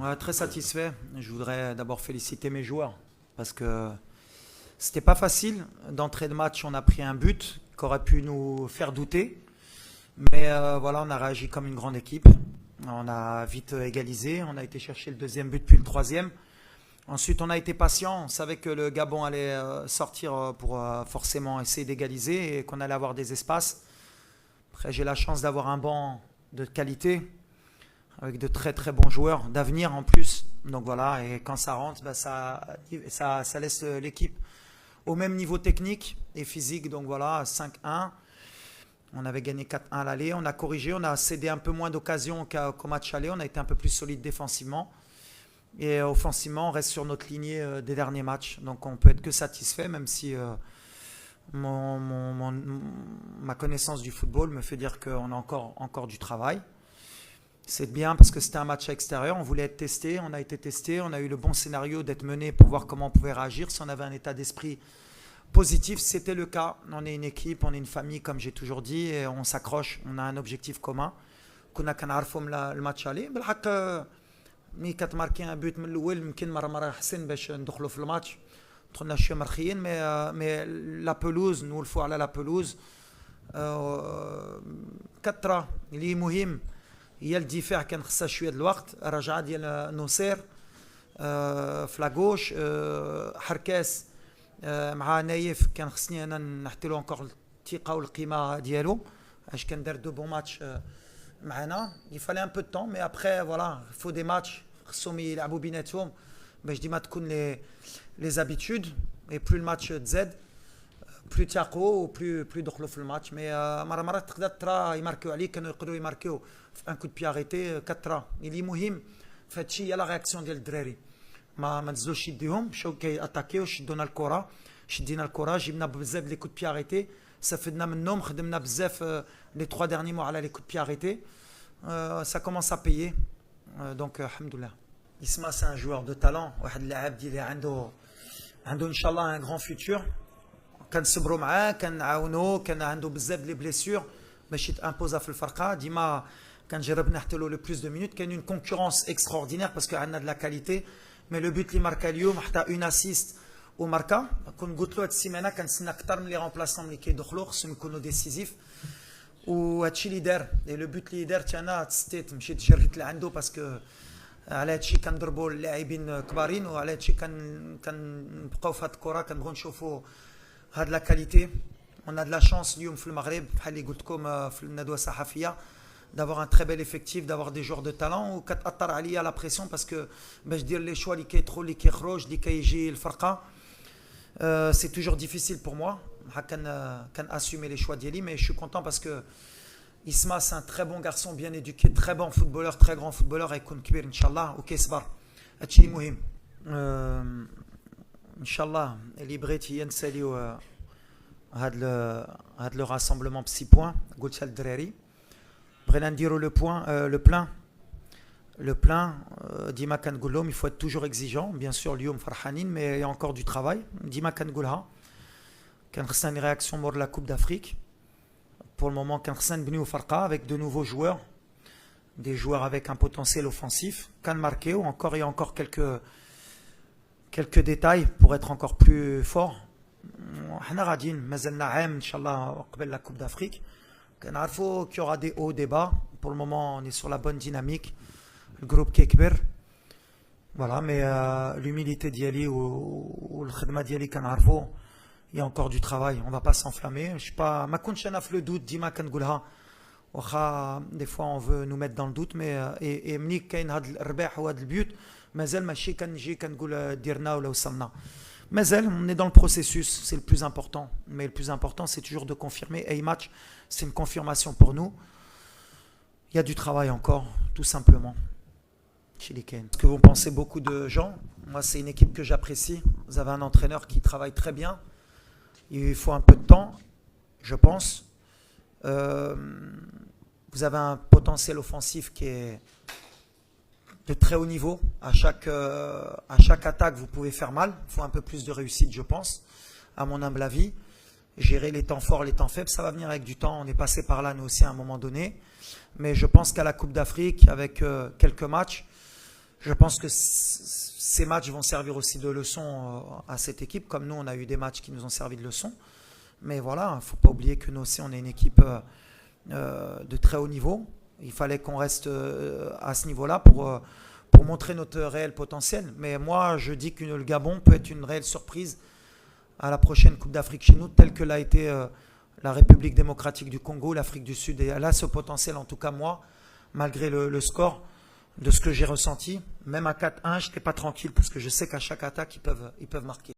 Ouais, très satisfait. Je voudrais d'abord féliciter mes joueurs parce que c'était pas facile. D'entrée de match, on a pris un but qui aurait pu nous faire douter. Mais voilà, on a réagi comme une grande équipe. On a vite égalisé. On a été chercher le deuxième but puis le troisième. Ensuite, on a été patient. On savait que le Gabon allait sortir pour forcément essayer d'égaliser et qu'on allait avoir des espaces. Après, j'ai la chance d'avoir un banc de qualité avec de très très bons joueurs d'avenir en plus. Donc voilà, et quand ça rentre, bah, ça laisse l'équipe au même niveau technique et physique. Donc voilà, 5-1. On avait gagné 4-1 à l'aller. On a corrigé, on a cédé un peu moins d'occasions qu'au match aller. On a été un peu plus solide défensivement. Et offensivement, on reste sur notre lignée des derniers matchs. Donc on peut être que satisfait, même si ma connaissance du football me fait dire qu'on a encore du travail. C'est bien parce que c'était un match à l'extérieur, on voulait être testé, on a été testé, on a eu le bon scénario d'être mené pour voir comment on pouvait réagir, si on avait un état d'esprit positif, c'était le cas. On est une équipe, on est une famille comme j'ai toujours dit, et on s'accroche, on a un objectif commun. كنا كنعرفوا من الماتش عليه بالحق مي كتماركي ان بوت من الاول يمكن مره احسن باش ندخلوا في الماتش دخلنا شويه مرخيين مي لا بلوز نولفوا على لا بلوز كثره اللي مهم هي الدفاع كان خصها شويه د الوقت الرجعه ديال نصير في لاغوش حركاس مع نايف كان خصني انا نحطي له انكور الثقه والقيمه ديالو اش كان دار دو بون ماتش معنا il fallait un peu de temps mais après voilà il faut des matchs خصهم يلعبوا بيناتهم باش ديما تكون les habitudes et plus le match تزاد plus تاقوا plus دخلوا في الماتش مي مرات تقدر ترى يماركيو عليك كانوا يقدروا يماركيو في ان كود بي اريتي 4 اللي مهم في هادشي هي لا رياكسيون ديال الدراري ما تزوش يديهم مشاو كياتاكيو شدونا الكره شدينا الكره جبنا بزاف لي كود بي اريتي استفدنا منهم خدمنا بزاف لي 3 derniers mois على لي كود بي اريتي ça commence à payer donc alhamdoulilah Isma c'est un joueur de talent واحد اللاعب اللي عنده ان شاء الله un grand futur كنصبروا معاه كنعاونوه كان عنده بزاف لي بليسيور باش يتامبوزا في الفرقه ديما كنجرب نحط له لو بلوس دو مينوت كاين اون كونكورونس اكستراوردينير باسكو عندنا دو لا كاليتي مي لو بوت اللي ماركا اليوم حتى اون اسيست وماركا كون قلت له هاد السيمانه كنتسنى اكثر من لي رومبلاسون اللي كيدخلوا خصهم يكونوا ديسيزيف وهادشي اللي دار لو بوت اللي دارت انا تستيت مشيت شريت لعندو باسكو على هادشي كنضربوا اللاعبين كبارين وعلى هادشي كنبقاو في هاد الكره كنبغيو نشوفوا هاد لا كاليتي on a de la chance اليوم في المغرب بحال اللي قلت لكم في الندوه الصحفيه d'avoir un très bel effectif d'avoir des joueurs de talent وكتاثر عليا لا بريسيون باسكو باش دير لي شوا اللي كيدخل اللي كيخرج اللي كيجي الفرقه c'est toujours difficile pour moi كان assumer les choix ديالي mais je suis content parce que Isma c'est un très bon garçon bien éduqué très bon footballeur très grand footballeur يكون كبير ان شاء الله وكيصبر هادشي اللي مهم ان شاء الله اللي بغيت هي نساليو هاد لو راسمبلمون بسي بوين قلتها للدراري بغينا نديرو le plein ديما كنقول لهم il faut être toujours exigeant bien sûr اليوم فرحانين mais il y a encore du travail ديما كنقولها كان خصنا une réaction mort de la Coupe d'Afrique pour le moment كان خصنا نبنيو فرقه avec de nouveaux joueurs des joueurs avec un potentiel offensif كان ماركيو encore il y a encore quelques détails pour être encore plus fort حنا غاديين مازالنا عام ان شاء الله قبل لا كوب دافريك كنعرفوا qu'il y aura des hauts des bas pour le moment on est sur la bonne dynamique le groupe كيكبر voilà mais l'humilité ديالي والخدمه ديالي كنعرفوا il y a encore du travail on va pas s'enflammer je sais pas ما كنتش انا في لو دوت ديما كنقولها واخا des fois on veut nous mettre dans le doute mais et ملي كاين هذا الرباح وهذا البيوت مازال ماشي كنجي كنقول ديرنا ولا وصلنا مازال on est dans le processus c'est le plus important mais le plus important c'est toujours de confirmer et match c'est une confirmation pour nous il y a du travail encore tout simplement chez les Ken. Est-ce que vous pensez beaucoup de gens moi c'est une équipe que j'apprécie vous avez un entraîneur qui travaille très bien il faut un peu de temps je pense vous avez un potentiel offensif qui est de très haut niveau. À chaque attaque, vous pouvez faire mal. Il faut un peu plus de réussite, je pense, à mon humble avis. Gérer les temps forts, les temps faibles, ça va venir avec du temps. On est passé par là, nous aussi, à un moment donné. Mais je pense qu'à la Coupe d'Afrique, avec quelques matchs, Je pense que ces matchs vont servir aussi de leçon à cette équipe, comme nous, on a eu des matchs qui nous ont servi de leçon. Mais voilà, il ne faut pas oublier que nous aussi, on est une équipe de très haut niveau. Il fallait qu'on reste à ce niveau-là pour montrer notre réel potentiel. Mais moi, je dis que le Gabon peut être une réelle surprise à la prochaine Coupe d'Afrique chez nous, telle que l'a été la République démocratique du Congo, l'Afrique du Sud. Et elle a ce potentiel, en tout cas moi, malgré le score, de ce que j'ai ressenti. Même à 4-1, je n'étais pas tranquille parce que je sais qu'à chaque attaque, ils peuvent marquer.